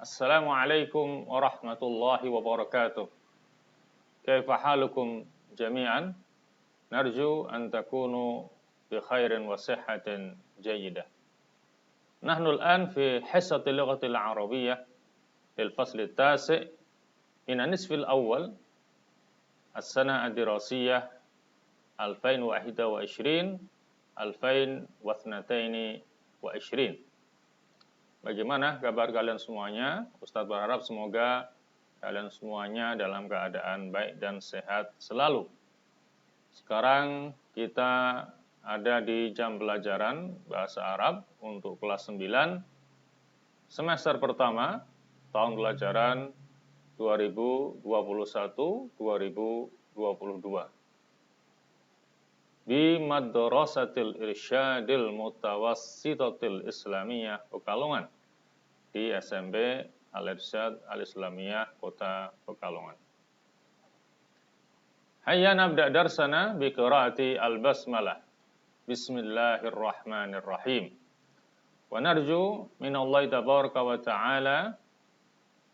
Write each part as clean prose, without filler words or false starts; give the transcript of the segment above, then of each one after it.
Assalamualaikum warahmatullahi wabarakatuh. Kaifa halukum jami'an? Narju an takunu bi khairin wa sihhatin jayyidah. Nahnu al-an fi hissati lughati al-arabiyyah lil fasl at-tasi' min an-nisf al-awwal as-sanah ad-dirasiyyah 2021 2022. Bagaimana kabar kalian semuanya? Ustadz berharap semoga kalian semuanya dalam keadaan baik dan sehat selalu. Sekarang kita ada di jam pelajaran bahasa Arab untuk kelas 9 semester pertama tahun pelajaran 2021-2022 di Madrasatil Irsyadil Mutawassitatil Islamiyah Pekalongan di SMP Al-Irsyad Al-Islamiyah Kota Pekalongan. Hayya nabda darsana bi qiraati al-basmalah. Bismillahirrahmanirrahim. Wa narju minallahi tabaraka wa ta'ala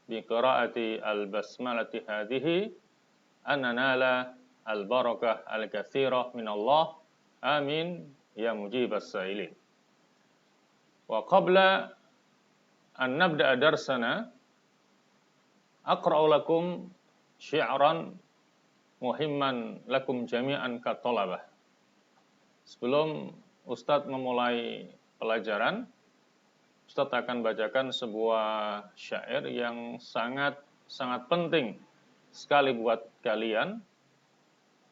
bi qiraati al-basmalati hadhihi an nanala al-barakah al-katsirah minallah. Amin ya mujibas sa'ilin. Wa qabla an nabda'a darsana aqra'u lakum syi'ran muhimman lakum jami'an ka talabah. Sebelum Ustadz memulai pelajaran, Ustadz akan bacakan sebuah syair yang sangat penting sekali buat kalian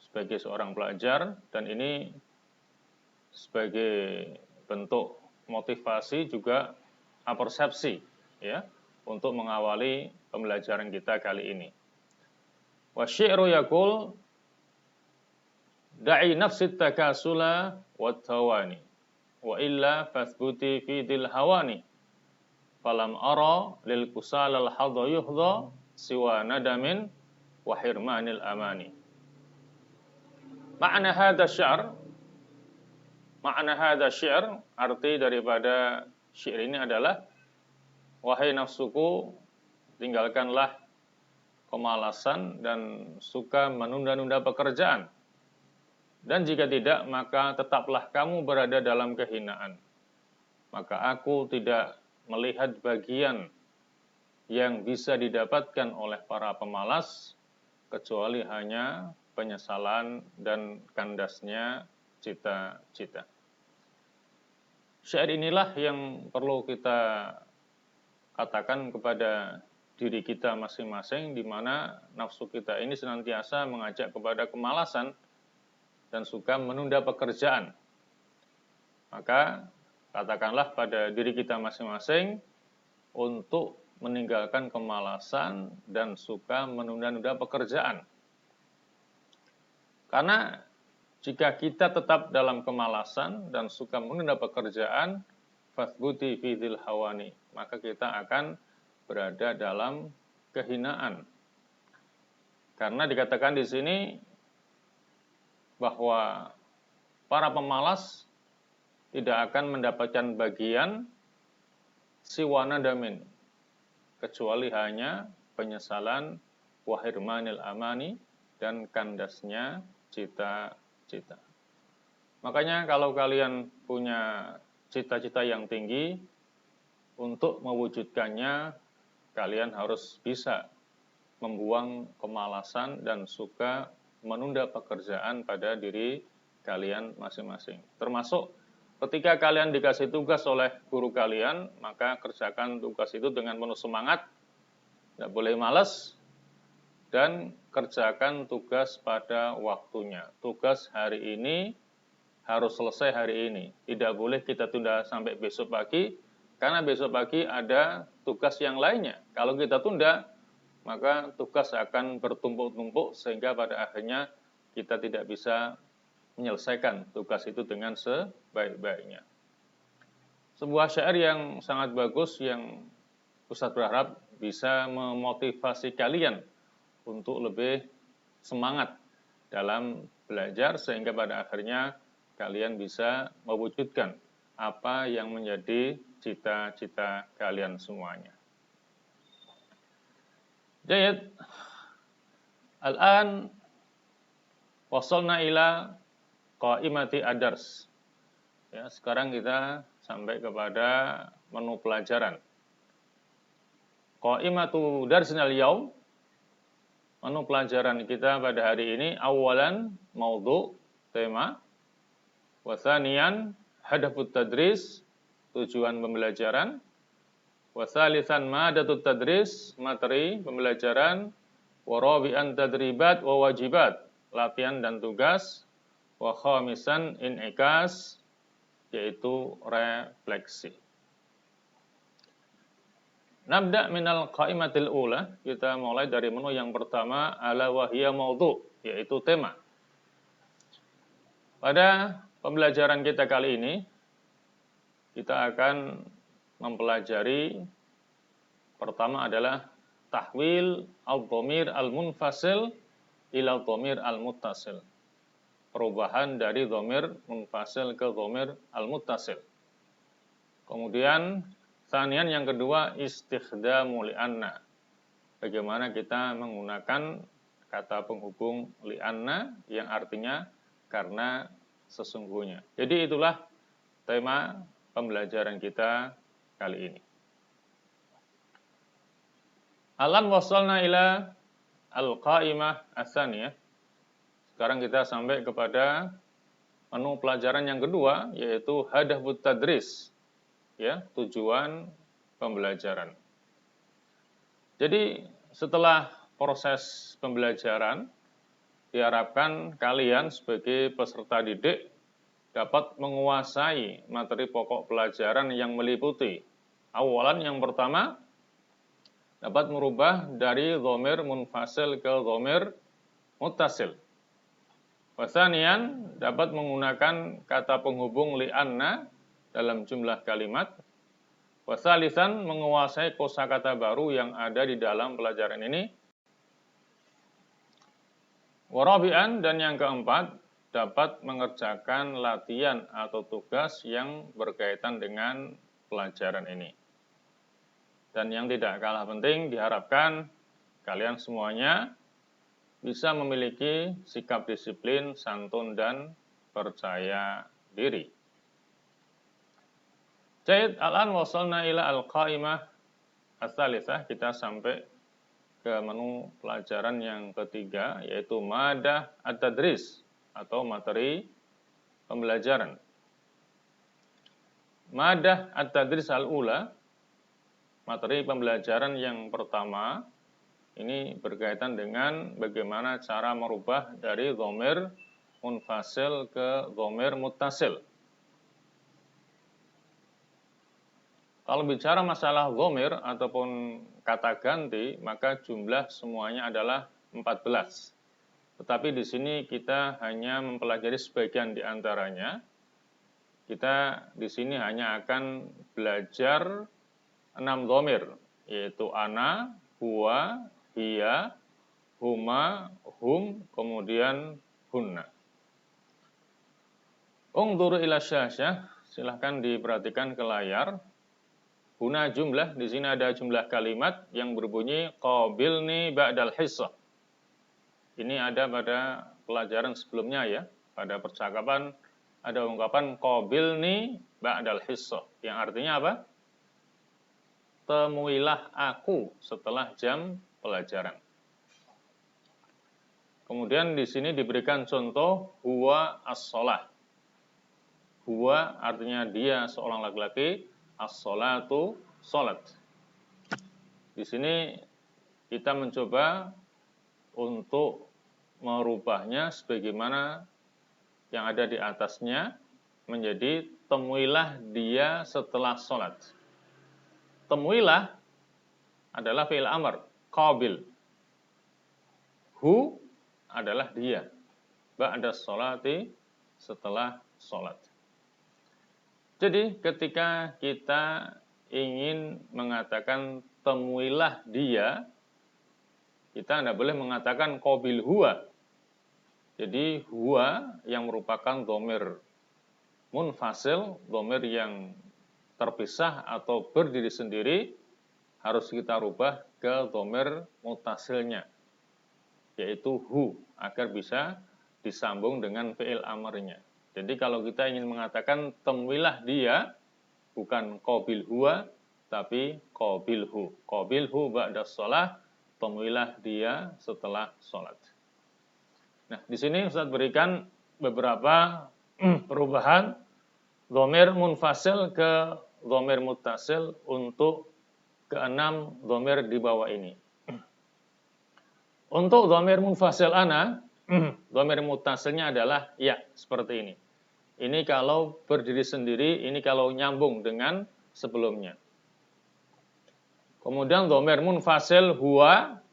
sebagai seorang pelajar, dan ini sebagai bentuk motivasi juga persepsi ya untuk mengawali pembelajaran kita kali ini. Wa syi'ru yaqul da'i nafsit takasula wat tawani wa illa fathbuti fi dil hawani falam ara lil kusal al hadha yuhdha siwa nadamin wa hirmanil amani. Ma'na hadha syi'r, arti daripada syair ini adalah, wahai nafsuku, tinggalkanlah kemalasan dan suka menunda-nunda pekerjaan. Dan jika tidak, maka tetaplah kamu berada dalam kehinaan. Maka aku tidak melihat bagian yang bisa didapatkan oleh para pemalas, kecuali hanya penyesalan dan kandasnya cita-cita. Syair inilah yang perlu kita katakan kepada diri kita masing-masing, di mana nafsu kita ini senantiasa mengajak kepada kemalasan dan suka menunda pekerjaan. Maka katakanlah pada diri kita masing-masing untuk meninggalkan kemalasan dan suka menunda-nunda pekerjaan. Karena jika kita tetap dalam kemalasan dan suka menunda pekerjaan, fathbuti fi dzil hawani, maka kita akan berada dalam kehinaan. Karena dikatakan di sini bahwa para pemalas tidak akan mendapatkan bagian siwa nadamin, kecuali hanya penyesalan, wa hirmanil amani, dan kandasnya cita-cita. Makanya kalau kalian punya cita-cita yang tinggi, untuk mewujudkannya kalian harus bisa membuang kemalasan dan suka menunda pekerjaan pada diri kalian masing-masing. Termasuk ketika kalian dikasih tugas oleh guru kalian, maka kerjakan tugas itu dengan penuh semangat, tidak boleh malas, dan kerjakan tugas pada waktunya. Tugas hari ini harus selesai hari ini. Tidak boleh kita tunda sampai besok pagi, karena besok pagi ada tugas yang lainnya. Kalau kita tunda, maka tugas akan bertumpuk-tumpuk sehingga pada akhirnya kita tidak bisa menyelesaikan tugas itu dengan sebaik-baiknya. Sebuah syair yang sangat bagus yang Ustadz berharap bisa memotivasi kalian untuk lebih semangat dalam belajar sehingga pada akhirnya kalian bisa mewujudkan apa yang menjadi cita-cita kalian semuanya. Jayid. Al-an wasalna ila qaimati ad-dars. Ya, sekarang kita sampai kepada menu pelajaran. Qaimatu darsina al-yaum. Menu pelajaran kita pada hari ini awalan maudhu, tema. Wa tsaniyan hadafut tadris, tujuan pembelajaran. Wa tsalitsan madatut tadris, materi pembelajaran. Wa rabi'an tadribat wa wajibat, latihan dan tugas. Wa khamisan in'ikas, yaitu refleksi. Nabda minal qaimatil ula, kita mulai dari menu yang pertama, ala wahiyya maudhu, yaitu tema. Pada pembelajaran kita kali ini, kita akan mempelajari pertama adalah tahwil al-dhamir al-munfasil ila dhamir al-muttasil. Perubahan dari dhamir munfasil ke dhamir al-muttasil. Kemudian tsaniyan yang kedua istikhdamu li'anna. Bagaimana kita menggunakan kata penghubung li'anna yang artinya karena sesungguhnya. Jadi itulah tema pembelajaran kita kali ini. Alan wasalna ila al-qaimah ats-tsaniyah. Sekarang kita sampai kepada menu pelajaran yang kedua, yaitu hadafut tadris. Ya, tujuan pembelajaran. Jadi setelah proses pembelajaran, diharapkan kalian sebagai peserta didik dapat menguasai materi pokok pelajaran yang meliputi. Awalan yang pertama, dapat merubah dari dhamir munfasil ke dhamir muttasil. Wasanian, dapat menggunakan kata penghubung li'anna dalam jumlah kalimat. Wasalisan, menguasai kosakata baru yang ada di dalam pelajaran ini. Warabi'an, dan yang keempat, dapat mengerjakan latihan atau tugas yang berkaitan dengan pelajaran ini. Dan yang tidak kalah penting, diharapkan kalian semuanya bisa memiliki sikap disiplin, santun, dan percaya diri. Jayid, al-an wasalna ila al-qaimah ats-tsalitsah. Kita sampai ke menu pelajaran yang ketiga, yaitu madah at-tadris atau materi pembelajaran. Madah at-tadris al-ula, materi pembelajaran yang pertama, ini berkaitan dengan bagaimana cara merubah dari dhamir munfasil ke dhamir muttasil. Kalau bicara masalah dhamir ataupun kata ganti, maka jumlah semuanya adalah 14. Tetapi di sini kita hanya mempelajari sebagian di antaranya. Kita di sini hanya akan belajar 6 dhamir, yaitu ana, huwa, hiya, huma, hum, kemudian hunna. Ungduru ila syasyah, silahkan diperhatikan ke layar. Huna jumlah, di sini ada jumlah kalimat yang berbunyi qabilni ba'dal hissah. Ini ada pada pelajaran sebelumnya ya. Pada percakapan ada ungkapan qabilni ba'dal hissah, yang artinya apa? Temuilah aku setelah jam pelajaran. Kemudian di sini diberikan contoh huwa as-shalah. Huwa artinya dia seorang laki-laki, as-sholatu salat. Di sini kita mencoba untuk merubahnya sebagaimana yang ada di atasnya menjadi temuilah dia setelah salat. Temuilah adalah fi'il amr, qabil. Hu adalah dia. Ba'da sholati, setelah salat. Jadi ketika kita ingin mengatakan temuilah dia, kita tidak boleh mengatakan qabil huwa. Jadi huwa yang merupakan dhamir munfasil, dhamir yang terpisah atau berdiri sendiri, harus kita rubah ke dhamir mutasilnya, yaitu hu, agar bisa disambung dengan fi'il amarnya. Jadi kalau kita ingin mengatakan temuilah dia, bukan qabil huwa, tapi qabilhu. Qabilhu ba'da shalah, temuilah dia setelah sholat. Nah, di sini Ustaz berikan beberapa perubahan dhamir munfasil ke dhamir muttasil untuk keenam dhamir di bawah ini. Untuk dhamir munfasil ana, dhamir muttasilnya adalah ya, seperti ini. Ini kalau berdiri sendiri, ini kalau nyambung dengan sebelumnya. Kemudian dhamir munfasil huwa,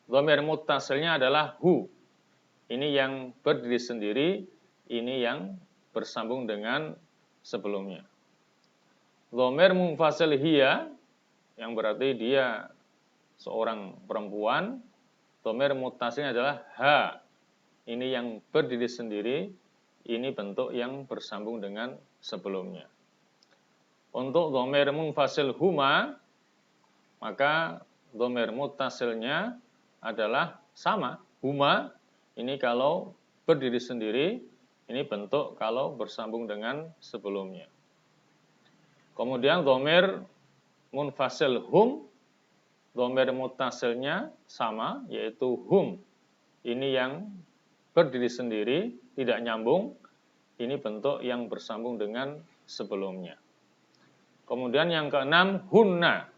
dhamir muttasilnya adalah hu. Ini yang berdiri sendiri, ini yang bersambung dengan sebelumnya. Dhamir munfasil hiya, yang berarti dia seorang perempuan, dhamir muttasilnya adalah ha. Ini yang berdiri sendiri, ini bentuk yang bersambung dengan sebelumnya. Untuk dhamir munfasil huma, maka dhamir muttasilnya adalah sama. Huma, ini kalau berdiri sendiri, ini bentuk kalau bersambung dengan sebelumnya. Kemudian dhamir munfasil hum, dhamir muttasilnya sama, yaitu hum. Ini yang berdiri sendiri, tidak nyambung, ini bentuk yang bersambung dengan sebelumnya. Kemudian yang keenam, hunna.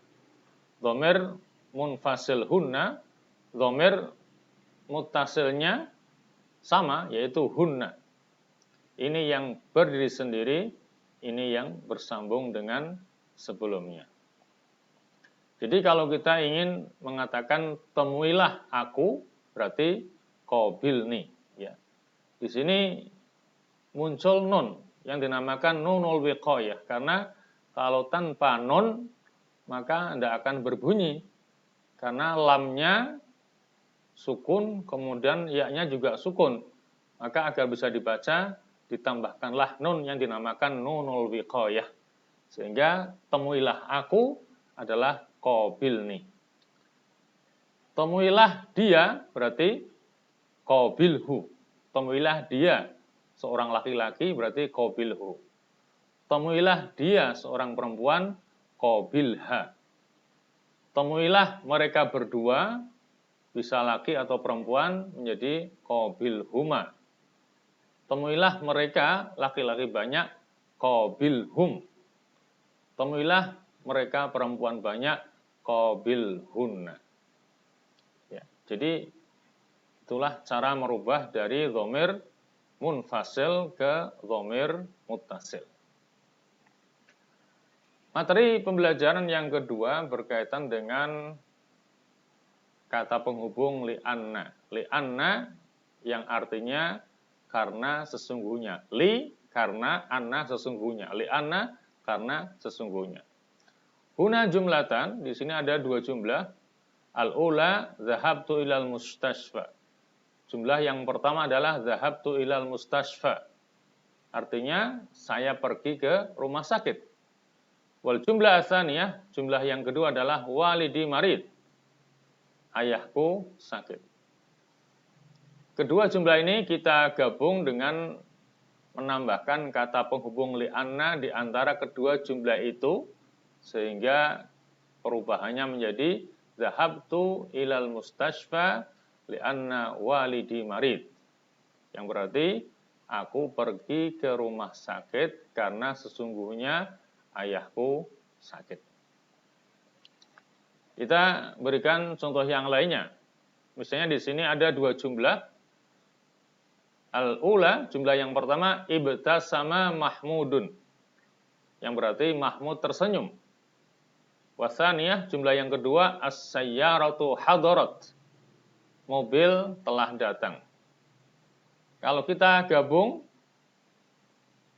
Dhamir munfasil hunna, dhamir muttasilnya sama, yaitu hunna. Ini yang berdiri sendiri, ini yang bersambung dengan sebelumnya. Jadi kalau kita ingin mengatakan temuilah aku, berarti qabilni. Ya. Di sini muncul nun yang dinamakan nunul wiqayah, karena kalau tanpa nun maka tidak akan berbunyi, karena lamnya sukun, kemudian ya-nya juga sukun. Maka agar bisa dibaca, ditambahkanlah nun yang dinamakan nunul wiqayah. Sehingga temuilah aku adalah qabilni. Temuilah dia berarti qabilhu. Temuilah dia seorang laki-laki berarti qabilhu. Temuilah dia seorang perempuan, qabilha. Temuilah mereka berdua, bisa laki atau perempuan, menjadi qabilhuma. Temuilah mereka laki-laki banyak, qabilhum. Temuilah mereka perempuan banyak, qabilhunna. Ya, jadi itulah cara merubah dari dhamir munfasil ke dhamir muttasil. Materi pembelajaran yang kedua berkaitan dengan kata penghubung li'anna. Li'anna yang artinya karena sesungguhnya. Li karena, anna sesungguhnya. Li'anna karena sesungguhnya. Huna jumlatan, di sini ada dua jumlah. Al-ula, zahabtu ilal mustashfa. Jumlah yang pertama adalah zahabtu ilal mustashfa. Artinya, saya pergi ke rumah sakit. Wal jumlah asaniyah, jumlah yang kedua adalah walidi marid. Ayahku sakit. Kedua jumlah ini kita gabung dengan menambahkan kata penghubung li'anna di antara kedua jumlah itu, sehingga perubahannya menjadi zahabtu ilal mustashfa li'anna walidi marid. Yang berarti aku pergi ke rumah sakit karena sesungguhnya ayahku sakit. Kita berikan contoh yang lainnya. Misalnya di sini ada dua jumlah. Al-ula, jumlah yang pertama, ibtasama mahmudun. Yang berarti Mahmud tersenyum. Wasaniyah, jumlah yang kedua, as-sayyaratu hadarat. Mobil telah datang. Kalau kita gabung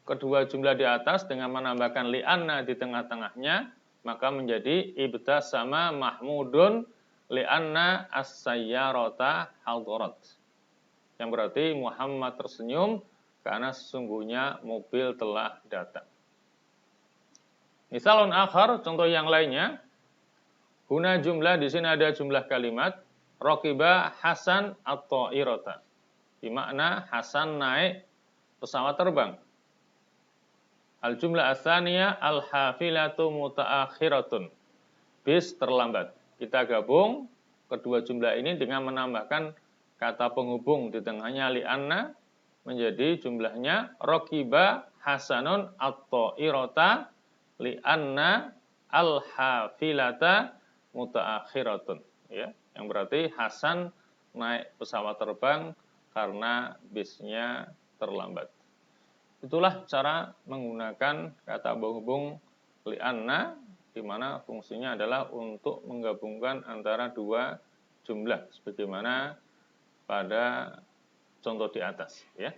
kedua jumlah di atas dengan menambahkan li'anna di tengah-tengahnya, maka menjadi ibtasama mahmudun li'anna as-sayyarata hadarat. Yang berarti Muhammad tersenyum karena sesungguhnya mobil telah datang. Misalun akhar, contoh yang lainnya. Huna jumlah, di sini ada jumlah kalimat. Raqiba Hasan at-ta'irata. Di makna Hasan naik pesawat terbang. Al-jumlah ats-tsaniyah al-hafilatu mutaakhiratun. Bis terlambat. Kita gabung kedua jumlah ini dengan menambahkan kata penghubung di tengahnya li'anna menjadi jumlahnya Raqiba Hasanun at-ta'irata li'anna al-hafilata mutaakhiratun, ya, yang berarti Hasan naik pesawat terbang karena bisnya terlambat. Itulah cara menggunakan kata penghubung li'anna, di mana fungsinya adalah untuk menggabungkan antara dua jumlah sebagaimana pada contoh di atas, ya.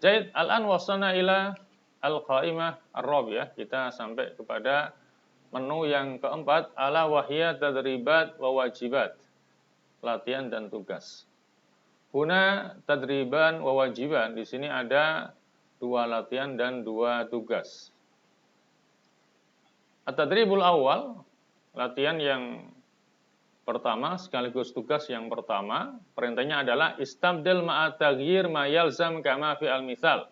Jaid, al-an wasalna ila al-qaimah ar-rabi'ah. Kita sampai kepada menu yang keempat, ala wahya tadribat wa wajibat. Latihan dan tugas. Huna tadriban wa wajiban. Di sini ada dua latihan dan dua tugas. At-tadribul awal, latihan yang pertama sekaligus tugas yang pertama, perintahnya adalah istabdil ma'a taghyir ma yalzam kama fi al-mithal.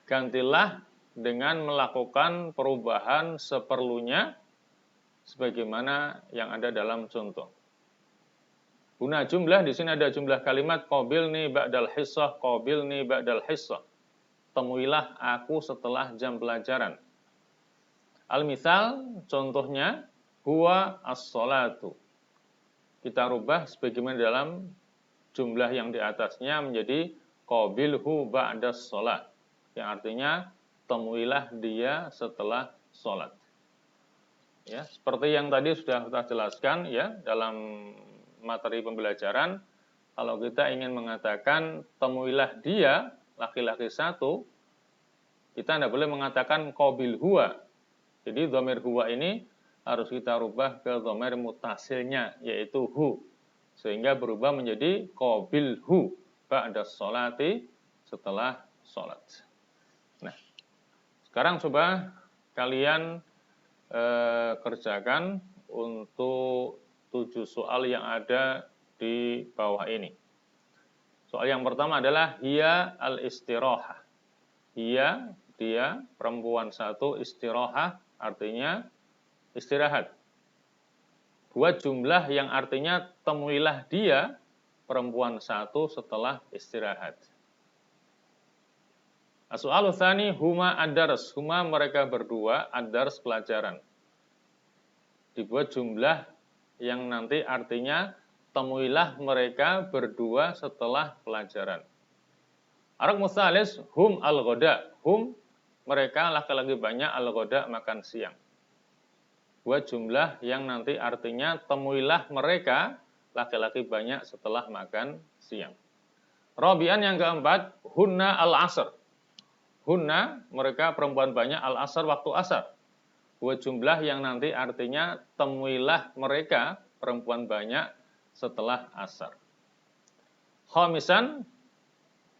Gantilah dengan melakukan perubahan seperlunya sebagaimana yang ada dalam contoh. Guna jumlah, di sini ada jumlah kalimat qabilni ba'dal hissah, qabilni ba'dal hissah. Temuilah aku setelah jam pelajaran. Al-mithal, contohnya huwa as-sholatu. Kita rubah sebagaimana dalam jumlah yang di atasnya menjadi qabilhu ba'das sholat, yang artinya temuilah dia setelah sholat. Ya, seperti yang tadi sudah kita jelaskan, ya, dalam materi pembelajaran, kalau kita ingin mengatakan temuilah dia laki-laki satu, kita tidak boleh mengatakan qabil huwa. Jadi dhamir huwa ini harus kita rubah ke dhamir mutasilnya, yaitu hu, sehingga berubah menjadi qabilhu ba'das sholati, setelah sholat. Nah, sekarang coba kalian kerjakan untuk 7 soal yang ada di bawah ini. Soal yang pertama adalah hiya al-istirahah. Hiya, dia, perempuan satu, istirahah, artinya istirahat. Buat jumlah yang artinya temuilah dia, perempuan satu, setelah istirahat. As-soalu tsani huma ad-dars. Huma mereka berdua, ad-dars pelajaran. Dibuat jumlah yang nanti artinya temuilah mereka berdua setelah pelajaran. Ar-raqmu tsalis hum al-ghada. Hum mereka laki-laki banyak, al-ghada makan siang. Buat jumlah yang nanti artinya temuilah mereka laki-laki banyak setelah makan siang. Rabi'an yang keempat, hunna al-asr. Hunna, mereka perempuan banyak, al-asr, waktu asar. Buat jumlah yang nanti artinya temuilah mereka perempuan banyak setelah asar. Khamisan,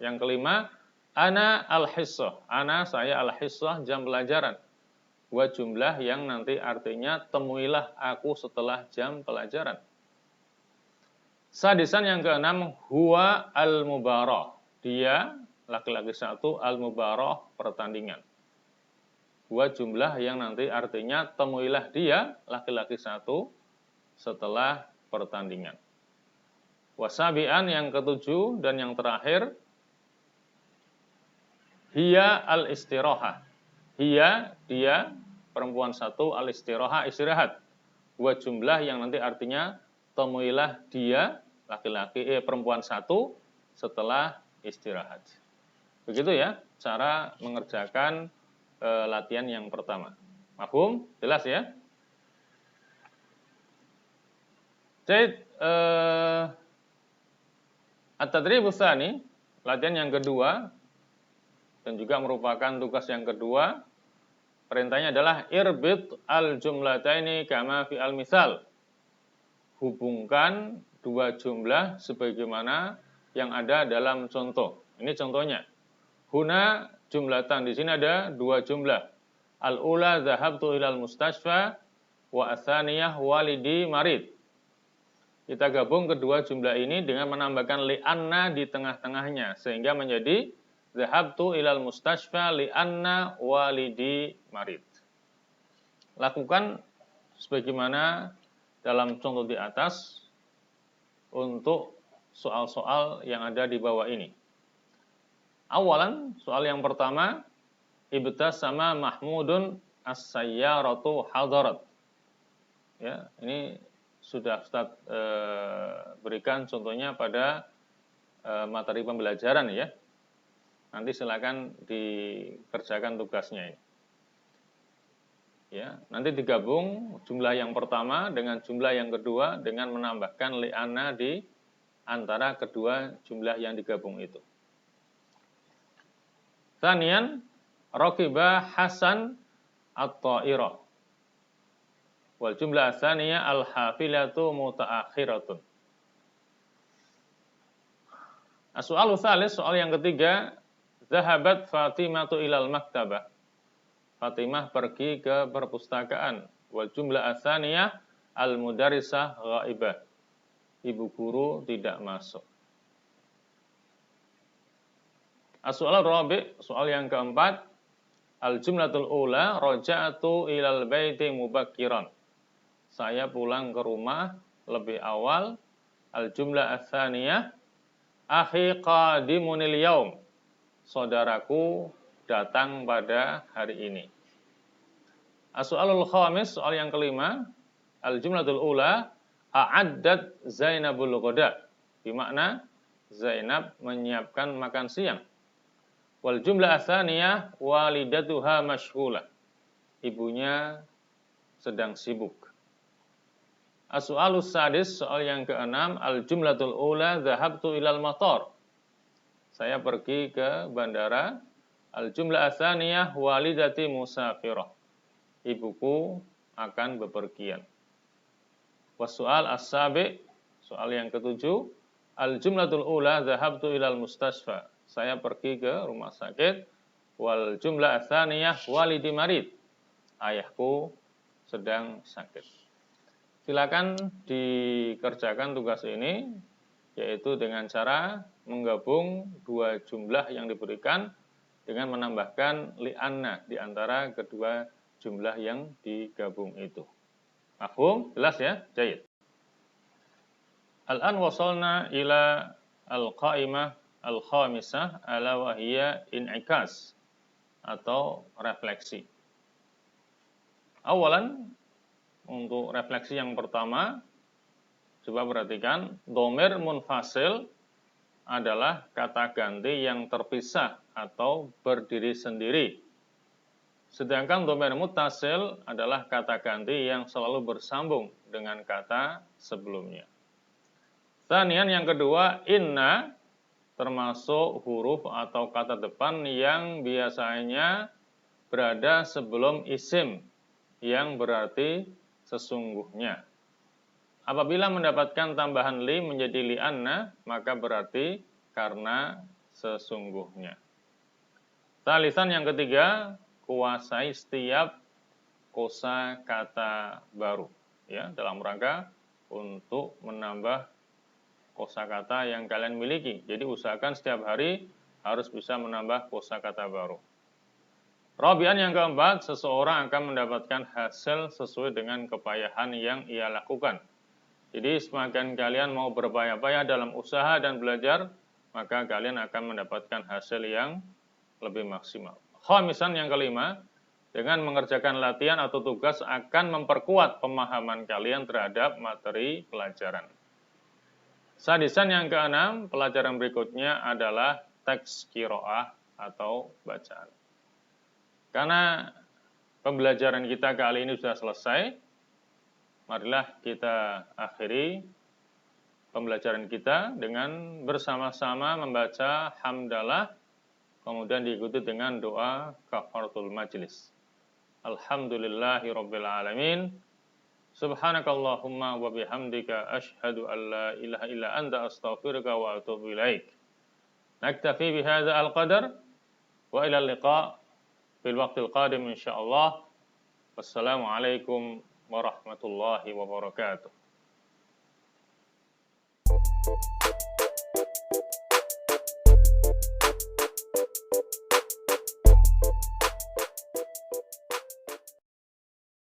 yang kelima, ana al-hissah. Ana, saya al-hissah, jam pelajaran. Buat jumlah yang nanti artinya temuilah aku setelah jam pelajaran. Sadisan yang keenam, huwa al-mubarah. Dia, laki-laki satu, al-mubarah, pertandingan. Buat jumlah yang nanti artinya temuilah dia, laki-laki satu, setelah pertandingan. Wasabian yang ketujuh dan yang terakhir, hiya al-istirahah. Hiya, dia, perempuan satu, al-istirahah, istirahat. Buat jumlah yang nanti artinya temuilah dia, laki-laki, perempuan satu, setelah istirahat. Begitu ya, cara mengerjakan latihan yang pertama. Mafhum? Jelas ya? Jadi, at-tadribus tsani, latihan yang kedua, dan juga merupakan tugas yang kedua, perintahnya adalah irbit al-jumlataini kama fi al-misal. Hubungkan dua jumlah sebagaimana yang ada dalam contoh. Ini contohnya. Huna jumlatan, di sini ada dua jumlah. Al-ula dhahabtu ilal mustashfa wa atsaniyah walidi marid. Kita gabung kedua jumlah ini dengan menambahkan li'anna di tengah-tengahnya sehingga menjadi dhahabtu ilal mustashfa li'anna walidi marid. Lakukan sebagaimana dalam contoh di atas untuk soal-soal yang ada di bawah ini. Awalan, soal yang pertama, ibtasama Mahmudun as-sayyaratu hadarat. Ya, ini sudah Ustaz berikan contohnya pada materi pembelajaran ya. Nanti silakan dikerjakan tugasnya ini. Ya, nanti digabung jumlah yang pertama dengan jumlah yang kedua dengan menambahkan li'anna di antara kedua jumlah yang digabung itu. Tsaniyan, raqiba Hasan at-ta'irah. Wal jumlah tsaniyah al-hafilatu mutaakhiratun. As-su'alu tsalis, soal yang ketiga, zahabat Fatimatu ilal maktabah. Fatimah pergi ke perpustakaan. Wal jumlah tsaniyah al-mudarrisah ghaibah. Ibu guru tidak masuk. As-su'al rabi', soal yang keempat, al-jumlatul ula raja'tu ilal baiti mubakkiran. Saya pulang ke rumah lebih awal. Al-jumlah ats-tsaniyah akhi qadimunil yaum. Saudaraku datang pada hari ini. As-su'alul khamis, soal yang kelima, al-jumlatul ula a'addat Zainabul ghada. Bermakna Zainab menyiapkan makan siang. Wal jumlah ats-tsaniyah walidatuha masyghulah. Ibunya sedang sibuk. As-su'alus sadis, soal yang keenam, al-jumlatul ula dhahabtu ilal matar. Saya pergi ke bandara. Al-jumlah ats-tsaniyah walidati musafirah. Ibuku akan bepergian. Was-su'al as-sabi', soal yang ketujuh, al-jumlatul ula dhahabtu ilal mustashfa. Saya pergi ke rumah sakit. Wal jumlah ats-tsaniyah walidi marid. Ayahku sedang sakit. Silakan dikerjakan tugas ini, yaitu dengan cara menggabung dua jumlah yang diberikan dengan menambahkan li'anna di antara kedua jumlah yang digabung itu. Mafhum? Jelas ya? Jayid. Al-an wasalna ila al-qa'imah al-khamisah ala wahiyya in'ikas atau refleksi. Awalan, untuk refleksi yang pertama, coba perhatikan, dhamir munfasil adalah kata ganti yang terpisah atau berdiri sendiri. Sedangkan dhamir muttasil adalah kata ganti yang selalu bersambung dengan kata sebelumnya. Tsaniyan, yang kedua, inna termasuk huruf atau kata depan yang biasanya berada sebelum isim yang berarti sesungguhnya. Apabila mendapatkan tambahan li menjadi li'anna, maka berarti karena sesungguhnya. Tsalisan, yang ketiga, kuasai setiap kosa kata baru ya, dalam rangka untuk menambah kosakata yang kalian miliki. Jadi usahakan setiap hari harus bisa menambah kosakata baru. Rabi'an, yang keempat, seseorang akan mendapatkan hasil sesuai dengan kepayahan yang ia lakukan. Jadi semakin kalian mau berpayah-payah dalam usaha dan belajar, maka kalian akan mendapatkan hasil yang lebih maksimal. Khamisan, yang kelima, dengan mengerjakan latihan atau tugas akan memperkuat pemahaman kalian terhadap materi pelajaran. Sadisan, yang keenam, pelajaran berikutnya adalah teks qiraah atau bacaan. Karena pembelajaran kita kali ini sudah selesai, marilah kita akhiri pembelajaran kita dengan bersama-sama membaca hamdalah, kemudian diikuti dengan doa kafaratul majlis. Alhamdulillahirabbil alamin. Subhanakallahumma wa bihamdika asyhadu an la ilaha illa anta astaghfiruka wa atubu ilaik. Naktafi bihadza al-qadar wa ila al-liqa' fil waqtil qadim insyaallah. Wassalamualaikum warahmatullahi wabarakatuh.